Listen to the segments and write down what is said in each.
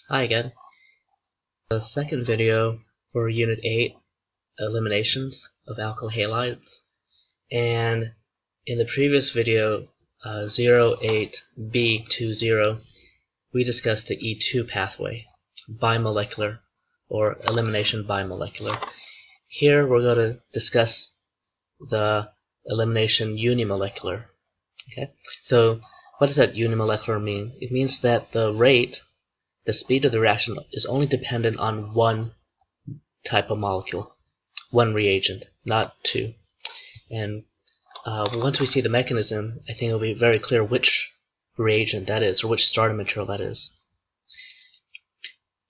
Hi again. The second video for Unit 8, Eliminations of Alkyl Halides. And in the previous video, 08B20, we discussed the E2 pathway, bimolecular, or elimination bimolecular. Here we're going to discuss the elimination unimolecular. Okay, so what does that unimolecular mean? It means that the speed of the reaction is only dependent on one type of molecule, one reagent, not two. And once we see the mechanism, I think it'll be very clear which reagent that is, or which starting material that is.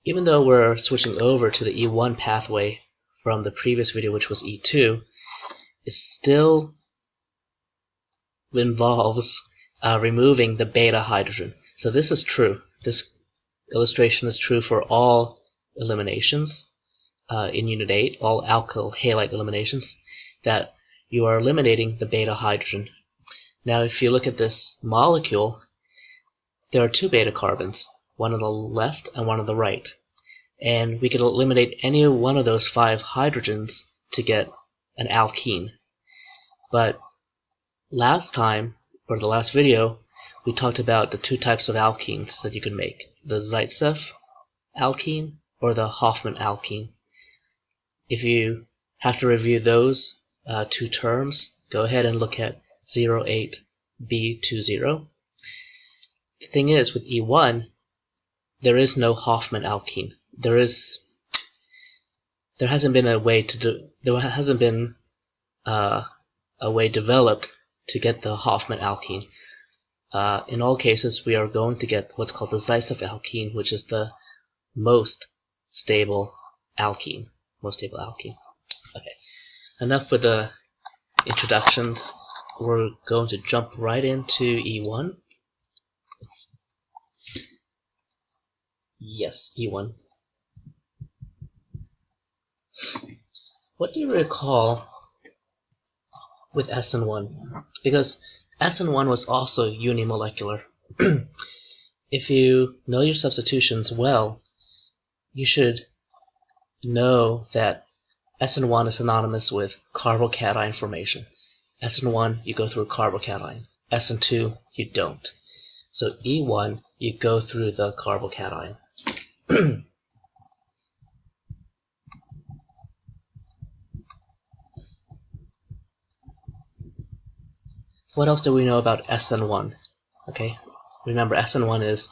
Even though we're switching over to the E1 pathway from the previous video, which was E2, it still involves removing the beta hydrogen. So this is true. This illustration is true for all eliminations in Unit 8, all alkyl halide eliminations, that you are eliminating the beta hydrogen. Now if you look at this molecule, there are two beta carbons, one on the left and one on the right. And we can eliminate any one of those 5 hydrogens to get an alkene. But last time, or the last video, we talked about the two types of alkenes that you can make, the Zaitsev alkene or the Hofmann alkene. If you have to review those two terms, go ahead and look at 08B20. The thing is, with E1, there is no Hofmann alkene. There hasn't been a way developed to get the Hofmann alkene. In all cases, we are going to get what's called the Zaitsev alkene, which is the most stable alkene. Okay, enough with the introductions. We're going to jump right into E1. Yes, E1. What do you recall with SN1? Because SN1 was also unimolecular. If you know your substitutions well, you should know that SN1 is synonymous with carbocation formation. SN1, you go through a carbocation. SN2, you don't. So E1, you go through the carbocation. What else do we know about SN1? Okay, remember SN1 is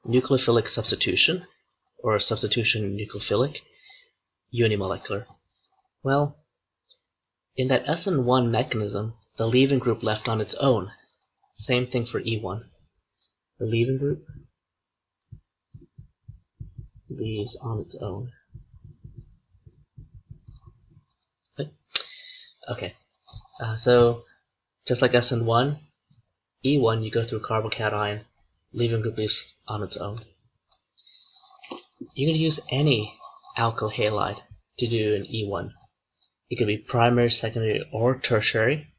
nucleophilic substitution, or substitution nucleophilic, unimolecular. Well, in that SN1 mechanism, the leaving group left on its own. Same thing for E1. The leaving group leaves on its own. Okay, so just like SN1, E1 you go through carbocation, leaving group leaves on its own. You can use any alkyl halide to do an E1. It could be primary, secondary, or tertiary.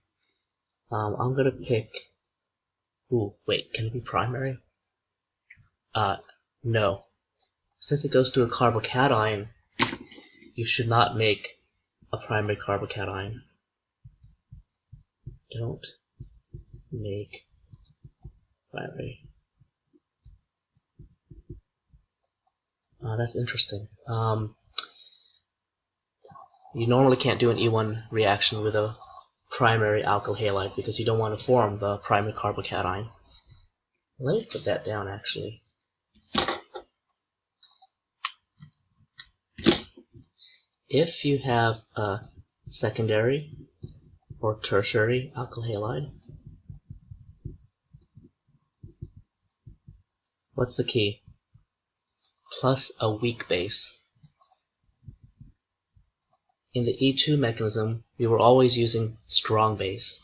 I'm going to pick... Ooh, wait, can it be primary? No. Since it goes through a carbocation, you should not make a primary carbocation. Don't make primary. That's interesting. You normally can't do an E1 reaction with a primary alkyl halide because you don't want to form the primary carbocation. Let me put that down actually. If you have a secondary or tertiary alkyl halide, what's the key? Plus a weak base. In the E2 mechanism, we were always using strong base.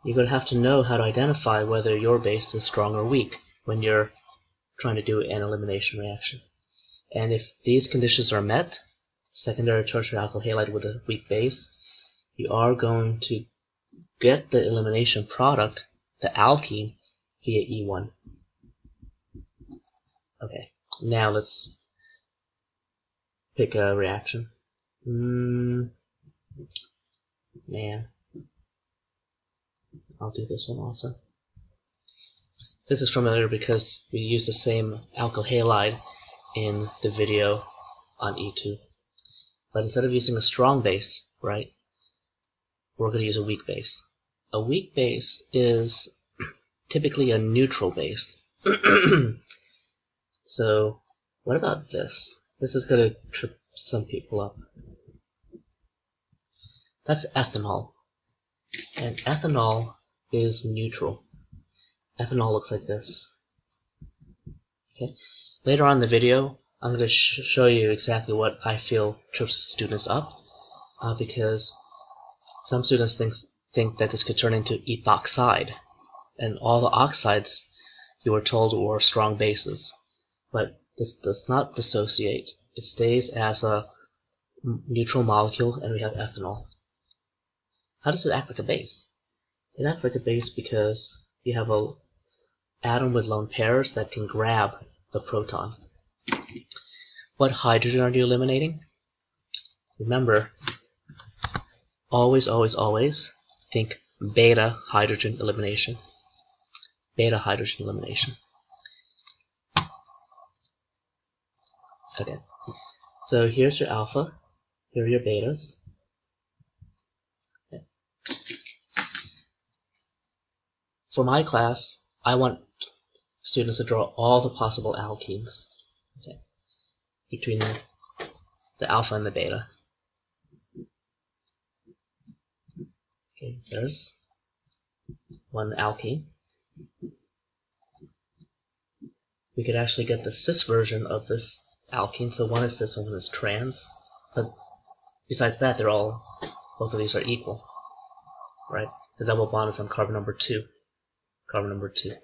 You're going to have to know how to identify whether your base is strong or weak when you're trying to do an elimination reaction. And if these conditions are met, secondary or tertiary alkyl halide with a weak base, you are going to get the elimination product, the alkene, via E1. Okay, now let's pick a reaction. Man, I'll do this one also. This is familiar because we use the same alkyl halide in the video on E2. But instead of using a strong base, right, we're going to use a weak base. A weak base is typically a neutral base. So what about this? This is going to trip some people up. That's ethanol. And ethanol is neutral. Ethanol looks like this. Okay. Later on in the video, I'm going to show you exactly what I feel trips students up, because some students think that this could turn into ethoxide, and all the oxides you were told were strong bases. But this does not dissociate. It stays as a neutral molecule, and we have ethanol. How does it act like a base? It acts like a base because you have an atom with lone pairs that can grab the proton. What hydrogen are you eliminating? Remember, always, always, always think beta hydrogen elimination. Beta hydrogen elimination. Okay, so here's your alpha, here are your betas. Okay. For my class, I want students to draw all the possible alkenes, okay, between the alpha and the beta. Okay, there's one alkene. We could actually get the cis version of this alkene, so one is cis and one is trans. But besides that, both of these are equal, right? The double bond is on carbon number 2. Carbon number 2.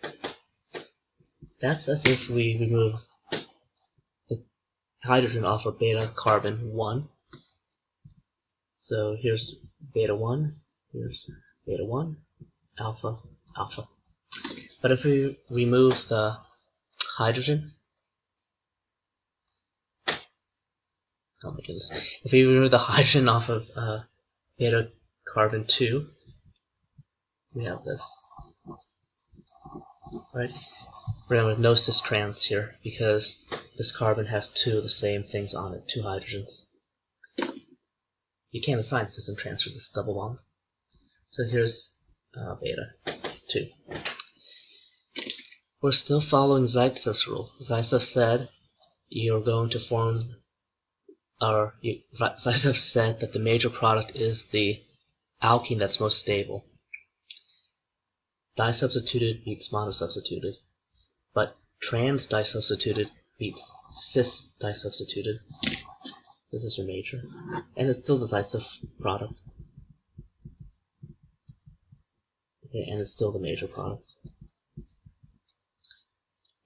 That's as if we remove the hydrogen off of beta carbon 1. So here's beta 1, here's beta 1, alpha, alpha. But if we remove the hydrogen, oh my goodness, if we remove the hydrogen off of beta carbon 2, we have this, right? We're going to have no cis trans here because this carbon has 2 of the same things on it, 2 hydrogens. You can't assign cis and trans for this double bond. So here's beta 2. We're still following Zaitsev's rule. Zaitsev said you're going to form, Zaitsev said that the major product is the alkene that's most stable. Disubstituted beats monosubstituted, but trans disubstituted beats cis disubstituted. This is your major, and it's still the Zaitsev product. Okay, and it's still the major product.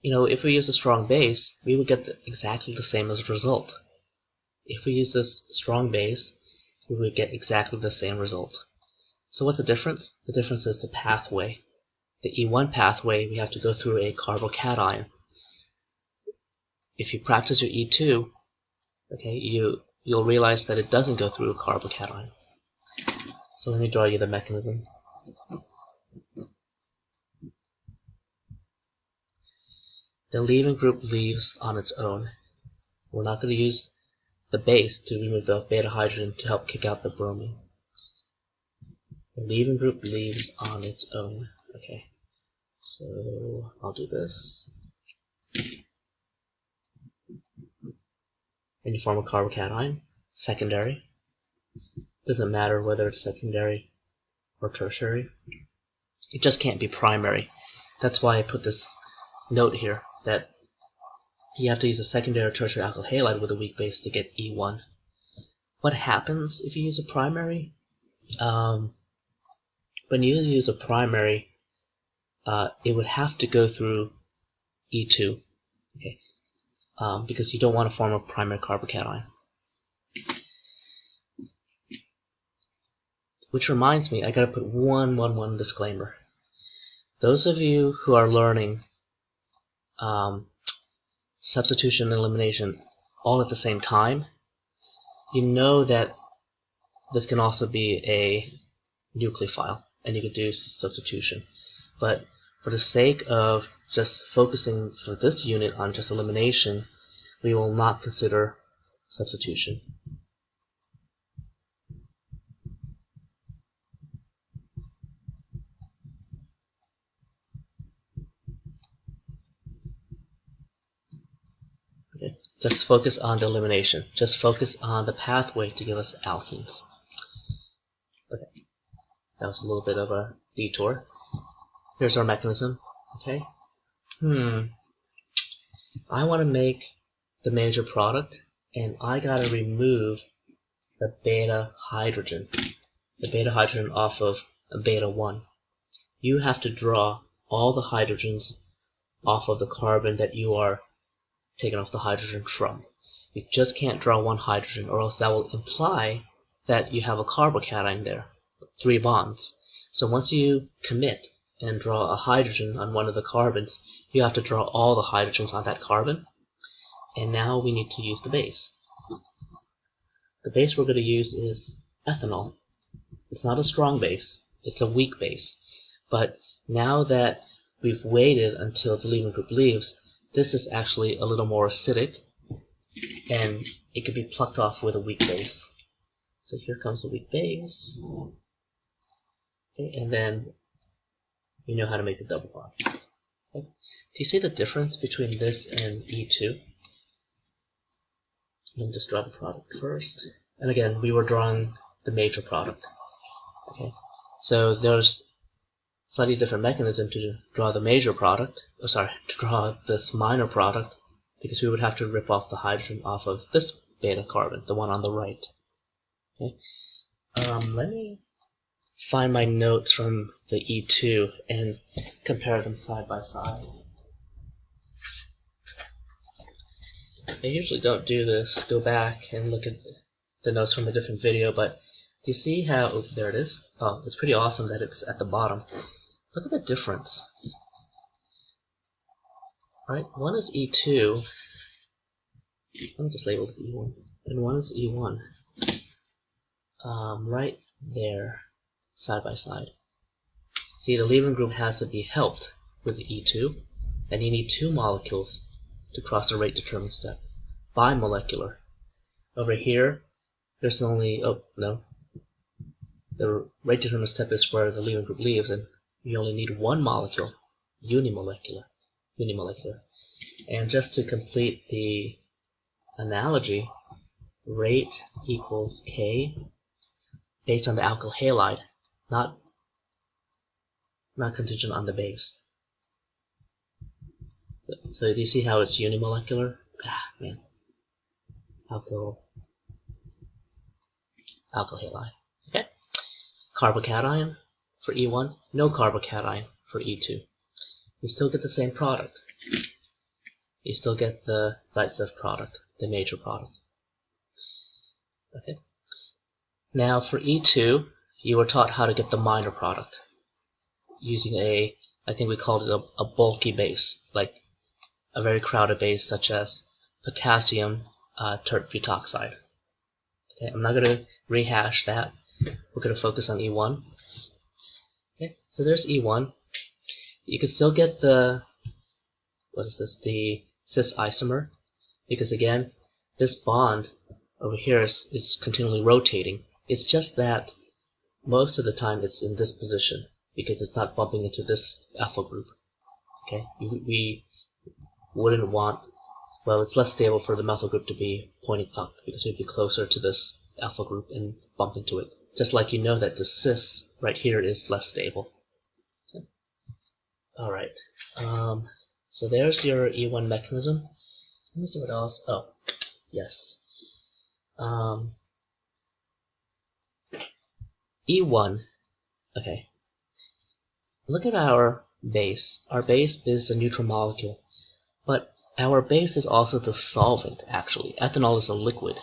You know, if we use a strong base, we would get exactly the same as a result. If we use this strong base, we would get exactly the same result. So what's the difference? The difference is the pathway. The E1 pathway, we have to go through a carbocation. If you practice your E2, okay, you'll realize that it doesn't go through a carbocation. So let me draw you the mechanism. The leaving group leaves on its own. We're not going to use the base to remove the beta hydrogen to help kick out the bromine. The leaving group leaves on its own. Okay, so I'll do this. And you form a carbocation, secondary. Doesn't matter whether it's secondary or tertiary. It just can't be primary. That's why I put this note here that you have to use a secondary or tertiary alkyl halide with a weak base to get E1. What happens if you use a primary? When you use a primary, it would have to go through E2, okay? Because you don't want to form a primary carbocation. Which reminds me, I gotta put one disclaimer. Those of you who are learning substitution and elimination all at the same time, you know that this can also be a nucleophile, and you could do substitution. But for the sake of just focusing for this unit on just elimination, we will not consider substitution. Okay. Just focus on the elimination. Just focus on the pathway to give us alkenes. Okay, that was a little bit of a detour. Here's our mechanism. Okay. I want to make the major product, and I gotta remove the beta hydrogen. The beta hydrogen off of a beta 1. You have to draw all the hydrogens off of the carbon that you are taking off the hydrogen from. You just can't draw one hydrogen, or else that will imply that you have a carbocation there, 3 bonds. So once you commit and draw a hydrogen on one of the carbons, you have to draw all the hydrogens on that carbon. And now we need to use the base. The base we're going to use is ethanol. It's not a strong base, it's a weak base. But now that we've waited until the leaving group leaves, this is actually a little more acidic, and it can be plucked off with a weak base. So here comes a weak base. Okay, and then we know how to make a double bond. Okay. Do you see the difference between this and E2? Let me just draw the product first. And again, we were drawing the major product. Okay, so there's slightly different mechanism to draw the major product. Oh, sorry, to draw this minor product, because we would have to rip off the hydrogen off of this beta carbon, the one on the right. Okay, let me find my notes from the E2 and compare them side by side. I usually don't do this, go back and look at the notes from a different video, but do you see how, oh, there it is. Oh, it's pretty awesome that it's at the bottom. Look at the difference. Right, one is E2, let me just label it E1, and one is E1. Right there, side by side. See, the leaving group has to be helped with the E2, and you need 2 molecules to cross a rate determining step. Bimolecular. Over here, there's only, oh no, the rate determining step is where the leaving group leaves, and you only need 1 molecule, unimolecular. And just to complete the analogy, rate equals K based on the alkyl halide, not contingent on the base. So do you see how it's unimolecular? Ah, man. Alkyl halide. Okay. Carbocation for E1, no carbocation for E2. You still get the same product. You still get the Zaitsev product, the major product. Okay. Now for E2, you were taught how to get the minor product using a, I think we called it a bulky base, like a very crowded base such as potassium tert butoxide. Okay, I'm not going to rehash that. We're going to focus on E1. Okay, so there's E1. You can still get the, what is this, the cis isomer, because again, this bond over here is continually rotating. It's just that most of the time it's in this position because it's not bumping into this alpha group. Okay, we wouldn't want, well, it's less stable for the methyl group to be pointing up because it would be closer to this alpha group and bump into it. Just like you know that the cis right here is less stable. Okay. All right, so there's your E1 mechanism. Let me see what else. Oh, yes. E1. Okay. Look at our base. Our base is a neutral molecule, but our base is also the solvent, actually. Ethanol is a liquid.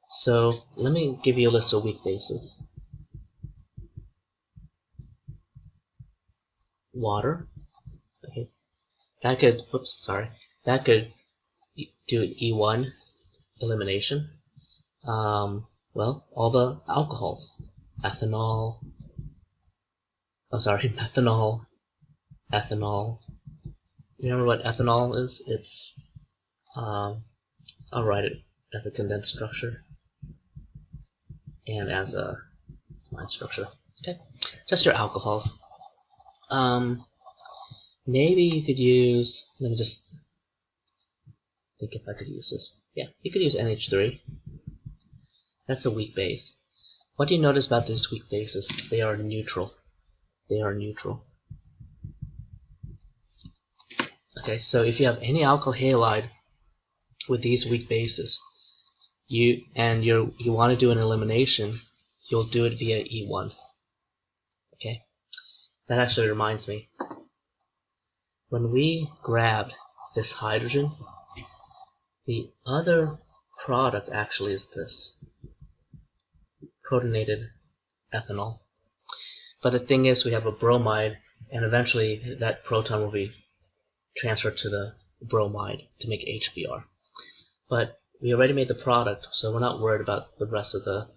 So let me give you a list of weak bases. Water. Okay. That could do an E1 elimination, well, all the alcohols, ethanol, methanol, ethanol. Remember what ethanol is? It's, I'll write it as a condensed structure and as a line structure. Okay, just your alcohols. Maybe you could use, let me just think if I could use this. Yeah, you could use NH3. That's a weak base. What do you notice about these weak bases? They are neutral. They are neutral. Okay, so if you have any alkyl halide with these weak bases, you want to do an elimination, you'll do it via E1. Okay, that actually reminds me. When we grabbed this hydrogen, the other product actually is this protonated ethanol. But the thing is, we have a bromide, and eventually that proton will be transferred to the bromide to make HBr. But we already made the product, so we're not worried about the rest of the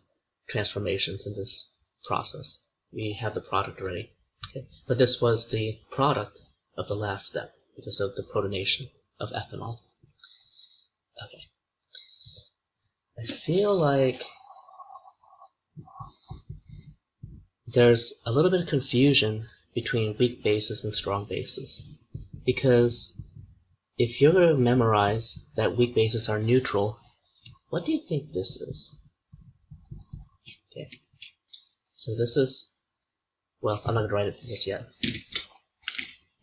transformations in this process. We have the product already. Okay. But this was the product of the last step because of the protonation of ethanol. Okay. I feel like there's a little bit of confusion between weak bases and strong bases, because if you're going to memorize that weak bases are neutral, what do you think this is? Okay, so this is, well, I'm not going to write it just yet.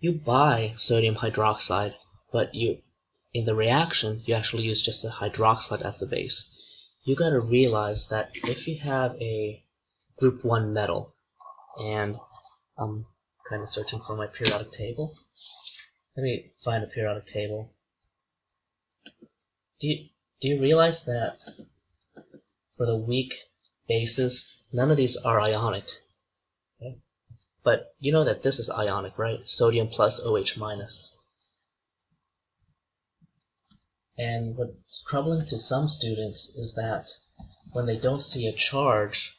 You buy sodium hydroxide, but in the reaction you actually use just a hydroxide as the base. You got to realize that if you have a group 1 metal, and I'm kind of searching for my periodic table. Let me find a periodic table. Do you realize that for the weak bases, none of these are ionic? Okay? But you know that this is ionic, right? Sodium plus OH minus. And what's troubling to some students is that when they don't see a charge,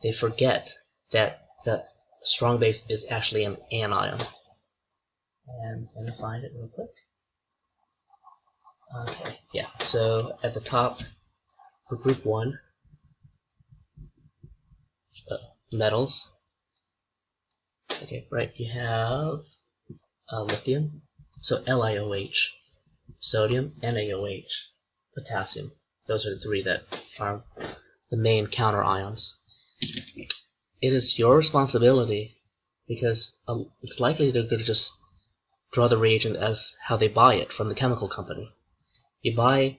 they forget that the strong base is actually an anion. And let me find it real quick. Okay, yeah, so at the top for group 1, metals. Okay, right, you have lithium, so LiOH, sodium, NaOH, potassium. Those are the 3 that are the main counter ions. It is your responsibility, because it's likely they're going to just draw the reagent as how they buy it from the chemical company. You buy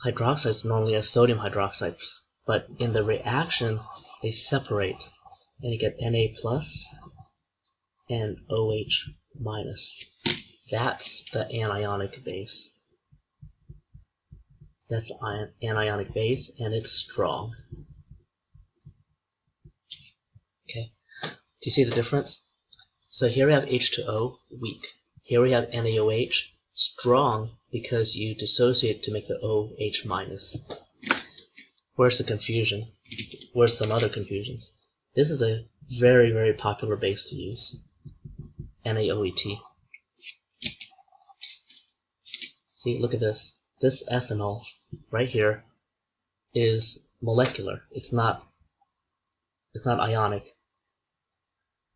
hydroxides normally as sodium hydroxides, but in the reaction they separate, and you get Na plus and OH minus. That's the anionic base. That's an anionic base, and it's strong. Okay, do you see the difference? So here we have H2O, weak. Here we have NaOH, strong, because you dissociate to make the OH minus. Where's the confusion? Where's some other confusions? This is a very, very popular base to use, NaOET. See, look at this. This ethanol right here is molecular. It's not ionic.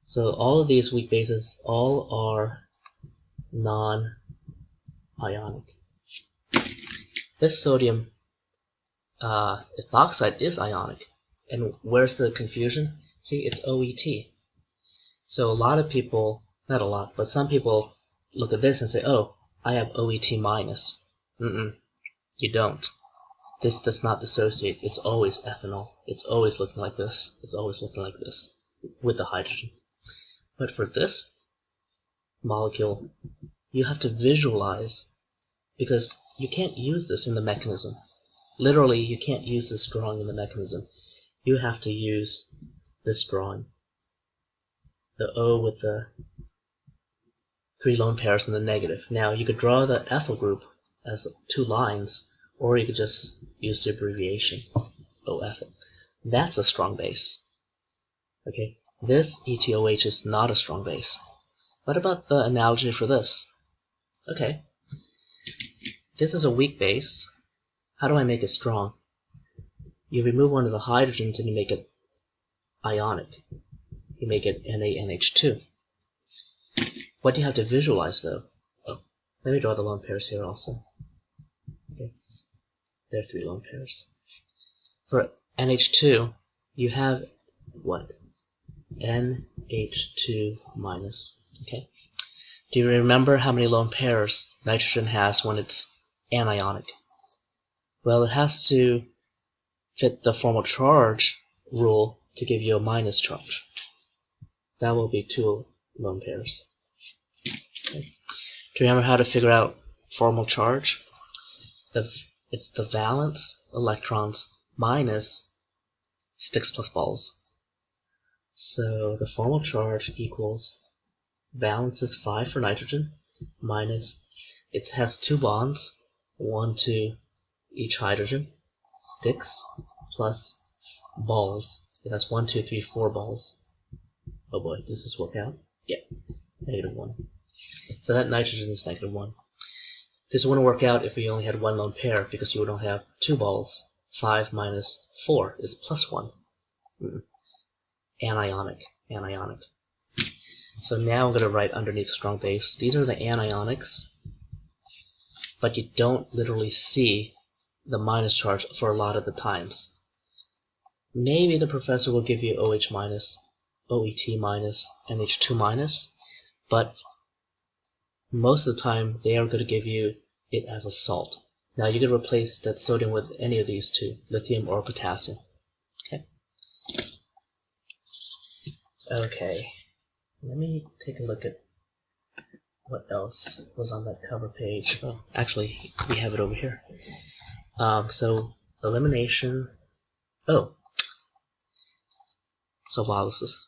So all of these weak bases all are non-ionic. This sodium ethoxide is ionic. And where's the confusion? See, it's OET. So a lot of people, not a lot, but some people look at this and say, oh, I have OET minus. You don't. This does not dissociate. It's always ethanol. It's always looking like this. It's always looking like this with the hydrogen. But for this molecule, you have to visualize, because you can't use this in the mechanism. Literally, you can't use this drawing in the mechanism. You have to use this drawing. The O with the 3 lone pairs and the negative. Now, you could draw the ethyl group as 2 lines, or you could just use the abbreviation OF. That's a strong base. Okay, this ETOH is not a strong base. What about the analogy for this? Okay, this is a weak base. How do I make it strong? You remove one of the hydrogens and you make it ionic. You make it NaNH2. What do you have to visualize though? Oh, let me draw the lone pairs here also. Okay, there are 3 lone pairs. For NH2, you have what? NH2 minus. Okay. Do you remember how many lone pairs nitrogen has when it's anionic? Well, it has to fit the formal charge rule to give you a minus charge. That will be 2 lone pairs. Okay. Do you remember how to figure out formal charge? It's the valence electrons minus sticks plus balls. So the formal charge equals valence is 5 for nitrogen minus, it has 2 bonds, 1 to each hydrogen, sticks plus balls. It has 1, 2, 3, 4 balls. Oh boy, does this work out? Yeah, -1. So that nitrogen is -1. This wouldn't work out if we only had 1 lone pair, because you would only have 2 balls. 5 minus 4 is +1. Anionic. So now I'm going to write underneath strong base. These are the anionics, but you don't literally see the minus charge for a lot of the times. Maybe the professor will give you OH minus, OET minus, NH2 minus, but most of the time they are going to give you it as a salt. Now you can replace that sodium with any of these 2, lithium or potassium. Okay, let me take a look at what else was on that cover page. Oh, actually, we have it over here. So elimination. Oh, solvolysis.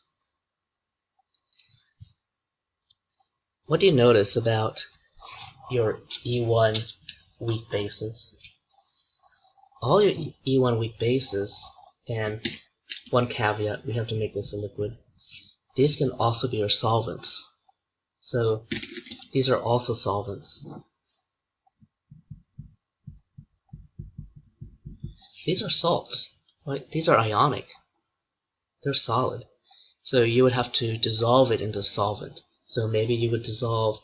What do you notice about your E1 weak bases? All your E1 weak bases, and one caveat, we have to make this a liquid. These can also be your solvents. So these are also solvents. These are salts. Right? These are ionic. They're solid. So you would have to dissolve it into solvent. So maybe you would dissolve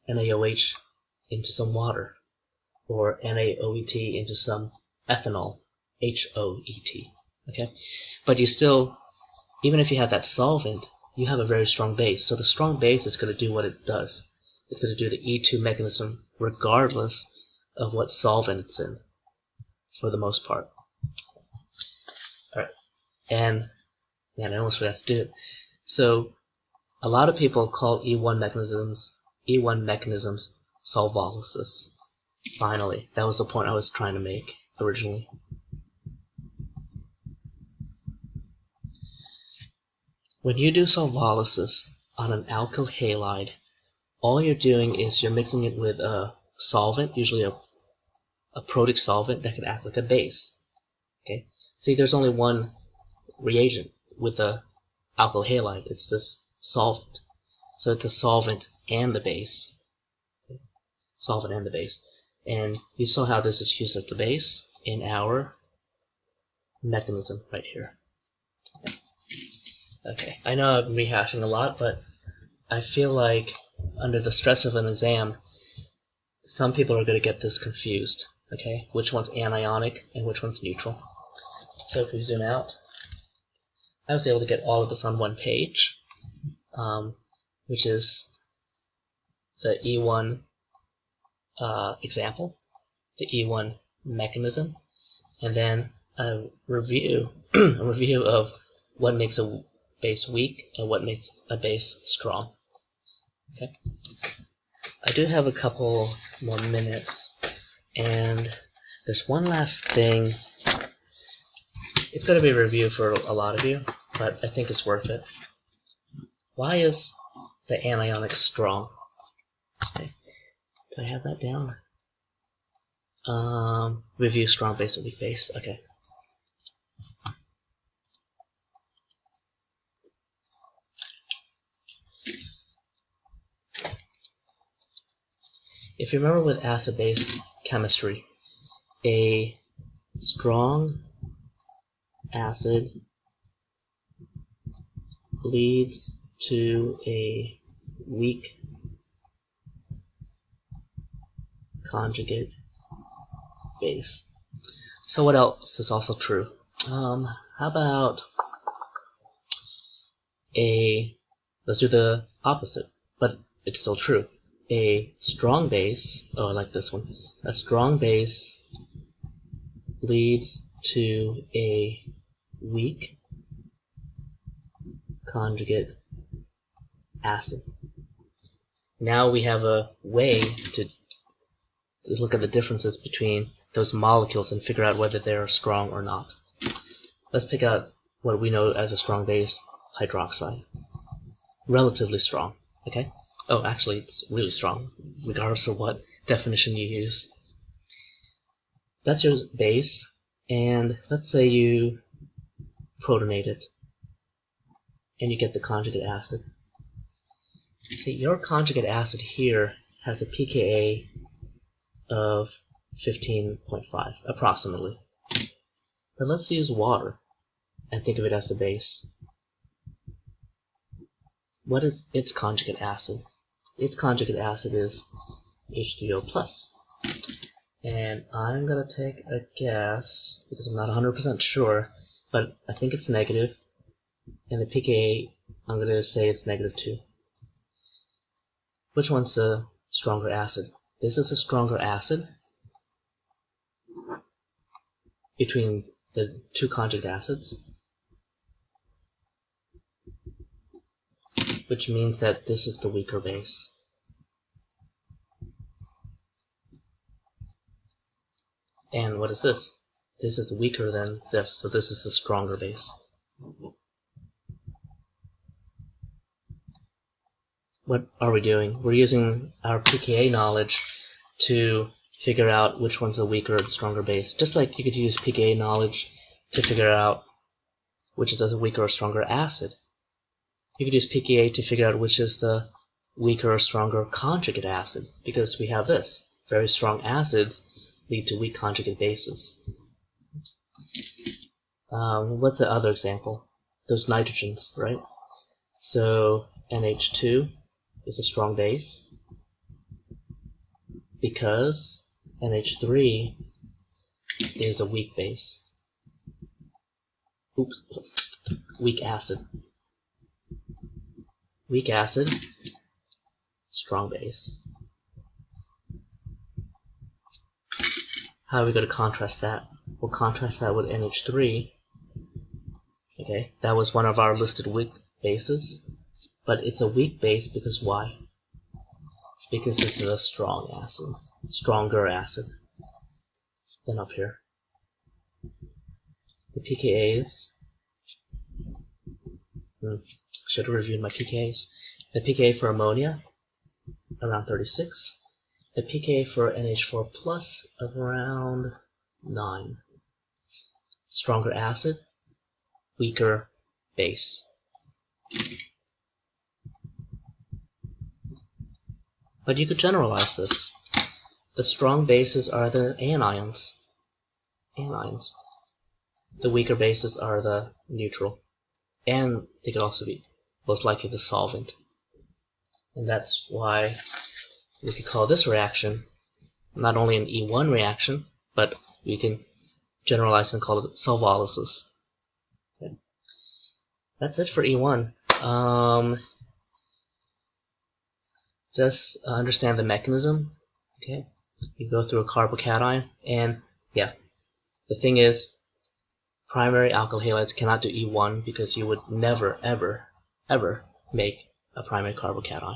NaOH into some water, or NaOET into some ethanol, HOET. Okay? But you still, even if you have that solvent, you have a very strong base. So the strong base is going to do what it does. It's going to do the E2 mechanism regardless of what solvent it's in, for the most part. Alright, and man, I almost forgot to do it. So a lot of people call E1 mechanisms solvolysis. Finally, that was the point I was trying to make originally. When you do solvolysis on an alkyl halide, all you're doing is you're mixing it with a solvent, usually a protic solvent that can act like a base. Okay. See, there's only one reagent with the alkyl halide. It's this solvent. So it's the solvent and the base. Okay. Solvent and the base. And you saw how this is used as the base in our mechanism right here. Okay, I know I'm rehashing a lot, but I feel like under the stress of an exam, some people are going to get this confused. Okay, which one's anionic and which one's neutral. So if we zoom out, I was able to get all of this on one page, which is the E1 example, the E1 mechanism, and then a review of what makes a base weak and what makes a base strong. Okay. I do have a couple more minutes, and there's one last thing. It's going to be a review for a lot of you, but I think it's worth it. Why is the anionic strong? Okay. Do I have that down? Review strong base and weak base. Okay. If you remember with acid-base chemistry, a strong acid leads to a weak conjugate base. So what else is also true? How about let's do the opposite, but it's still true. A strong base, oh, I like this one. A strong base leads to a weak conjugate acid. Now we have a way to look at the differences between those molecules and figure out whether they're strong or not. Let's pick out what we know as a strong base, hydroxide. Relatively strong, okay? Oh, actually, it's really strong, regardless of what definition you use. That's your base, and let's say you protonate it, and you get the conjugate acid. See, your conjugate acid here has a pKa of 15.5, approximately. But let's use water and think of it as the base. What is its conjugate acid? Its conjugate acid is H3O+. And I'm going to take a guess, because I'm not 100% sure, but I think it's negative. And the pKa, I'm going to say it's -2. Which one's a stronger acid? This is a stronger acid between the two conjugate acids, which means that this is the weaker base. And what is this? This is weaker than this, so this is the stronger base. What are we doing? We're using our pKa knowledge to figure out which one's a weaker or stronger base. Just like you could use pKa knowledge to figure out which is a weaker or stronger acid. You could use pKa to figure out which is the weaker or stronger conjugate acid, because we have this. Very strong acids lead to weak conjugate bases. What's the other example? Those nitrogens, right? So NH2 is a strong base because NH3 is a weak base. Oops, weak acid. Weak acid, strong base. How are we going to contrast that? We'll contrast that with NH3. Okay, that was one of our listed weak bases. But it's a weak base because why? Because this is a strong acid, stronger acid than up here. The pKa's, should have reviewed my pKa's. The pKa for ammonia, around 36. The pKa for NH4 plus of around 9. Stronger acid, weaker base. But you could generalize this. The strong bases are the anions. The weaker bases are the neutral. And they could also be most likely the solvent. And that's why we could call this reaction not only an E1 reaction, but we can generalize and call it solvolysis. Okay. That's it for E1. Just understand the mechanism. Okay, you go through a carbocation, and yeah, the thing is, primary alkyl halides cannot do E1 because you would never, ever, ever make a primary carbocation.